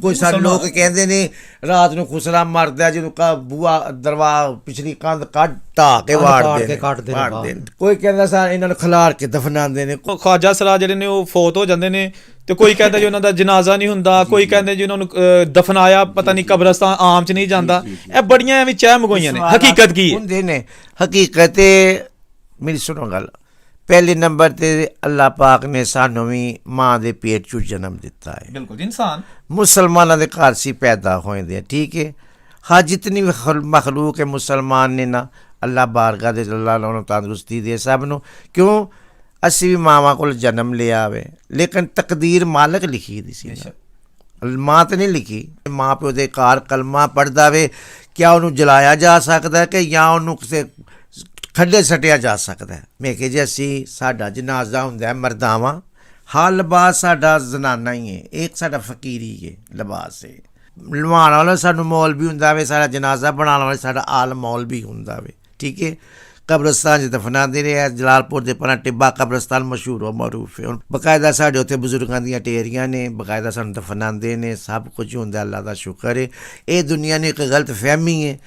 ਕੋਈ ਸਾਡੇ ਲੋਕ ਕਹਿੰਦੇ ਨੇ ਰਾਤ ਨੂੰ ਖੁਸਰਾ ਮਰਦਾ ਜਦੋਂ ਬੂਆ ਦਰਵਾਜ਼ਾ ਪਿਛਲੀ ਕੰਧ ਕੱਢ ਢਾਹ ਕੇ ਵਾੜਦੇ ਨੇ। ਕੋਈ ਕਹਿੰਦਾ ਸਰ ਇਹਨਾਂ ਨੂੰ ਖਿਲਾਰ ਕੇ ਦਫਨਾਉਂਦੇ ਨੇ। ਖਵਾਜਾ ਸਰਾ ਜਿਹੜੇ ਨੇ ਉਹ ਫੌਤ ਹੋ ਜਾਂਦੇ ਨੇ ਤੇ ਕੋਈ ਕਹਿੰਦਾ ਜੀ ਉਹਨਾਂ ਦਾ ਜਨਾਜ਼ਾ ਨਹੀਂ ਹੁੰਦਾ, ਕੋਈ ਕਹਿੰਦੇ ਜੀ ਉਹਨਾਂ ਨੂੰ ਦਫਨਾਇਆ ਪਤਾ ਨਹੀਂ ਕਬਰਸਤਾਨ ਆਮ ਚ ਨਹੀਂ ਜਾਂਦਾ। ਇਹ ਬੜੀਆਂ ਐਵੇਂ ਚਾਹ ਮਗੋਈਆਂ ਨੇ। ਹਕੀਕਤ ਕੀ ਹੁੰਦੇ ਨੇ? ਹਕੀਕਤ ਮੇਰੀ ਸੁਣੋ ਗੱਲ, ਪਹਿਲੇ ਨੰਬਰ ਤੇ ਅੱਲਾਹ ਪਾਕ ਨੇ ਸਾਨੂੰ ਵੀ ਮਾਂ ਦੇ ਪੇਟ ਚੋਂ ਜਨਮ ਦਿੱਤਾ ਹੈ। ਬਿਲਕੁਲ ਇਨਸਾਨ ਮੁਸਲਮਾਨਾਂ ਦੇ ਘਰ ਸੀ ਪੈਦਾ ਹੋਏ ਆ, ਠੀਕ ਹੈ। ਹਾਂ ਜਿਤਨੀ ਵੀ ਮਖਲੂਕ ਹੈ ਮੁਸਲਮਾਨ ਨੇ ਨਾ ਅੱਲਾਹ ਬਾਰਗਾਹ ਦੇ ਅੱਲਾਹ ਨੂੰ ਤੰਦਰੁਸਤੀ ਦੇ ਸਭ ਨੂੰ। ਕਿਉਂ? ਅਸੀਂ ਵੀ ਮਾਵਾਂ ਕੋਲ ਜਨਮ ਲਿਆ ਵੇ, ਲੇਕਿਨ ਤਕਦੀਰ ਮਾਲਕ ਲਿਖੀ ਦੀ ਸੀ, ਮਾਂ ਤਾਂ ਨਹੀਂ ਲਿਖੀ। ਮਾਂ ਪਿਓ ਦੇ ਘਰ ਕਲਮਾ ਪੜ੍ਹਦਾ ਵੇ, ਕਿਆ ਉਹਨੂੰ ਜਲਾਇਆ ਜਾ ਸਕਦਾ ਕਿ ਜਾਂ ਉਹਨੂੰ ਕਿਸੇ ਖੱਡੇ ਸੱਟਿਆ ਜਾ ਸਕਦਾ? ਮੈਂ ਕਿਹਾ ਜੀ ਅਸੀਂ ਸਾਡਾ ਜਨਾਜ਼ਾ ਹੁੰਦਾ ਮਰਦਾਵਾਂ, ਹਾਂ ਲਿਬਾਸ ਸਾਡਾ ਜ਼ਨਾਨਾ ਹੀ ਹੈ, ਇੱਕ ਸਾਡਾ ਫਕੀਰੀ ਹੈ ਲਿਬਾਸ ਹੈ। ਲਵਾਉਣ ਵਾਲਾ ਸਾਨੂੰ ਮੌਲਵੀ ਹੁੰਦਾ ਵੇ, ਸਾਡਾ ਜਨਾਜ਼ਾ ਬਣਾਉਣ ਵਾਲਾ ਸਾਡਾ ਆਲ ਮੌਲਵੀ ਹੁੰਦਾ ਵੇ, ਠੀਕ ਹੈ। ਕਬਰਸਤਾਨ 'ਚ ਦਫਨਾਉਂਦੇ ਰਹੇ। ਜਲਾਲਪੁਰ ਦੇ ਪਰਾਂ ਟਿੱਬਾ ਕਬਰਸਤਾਨ ਮਸ਼ਹੂਰ ਹੋ ਮਰੂਫ ਹੈ। ਹੁਣ ਬਕਾਇਦਾ ਸਾਡੇ ਉੱਥੇ ਬਜ਼ੁਰਗਾਂ ਦੀਆਂ ਟੇਰੀਆਂ ਨੇ, ਬਕਾਇਦਾ ਸਾਨੂੰ ਦਫਨਾਉਂਦੇ ਨੇ, ਸਭ ਕੁਝ ਹੁੰਦਾ। ਅੱਲਾ ਦਾ ਸ਼ੁਕਰ ਹੈ। ਇਹ ਦੁਨੀਆ ਨੇ ਇੱਕ ਗਲਤ ਫਹਿਮੀ ਹੈ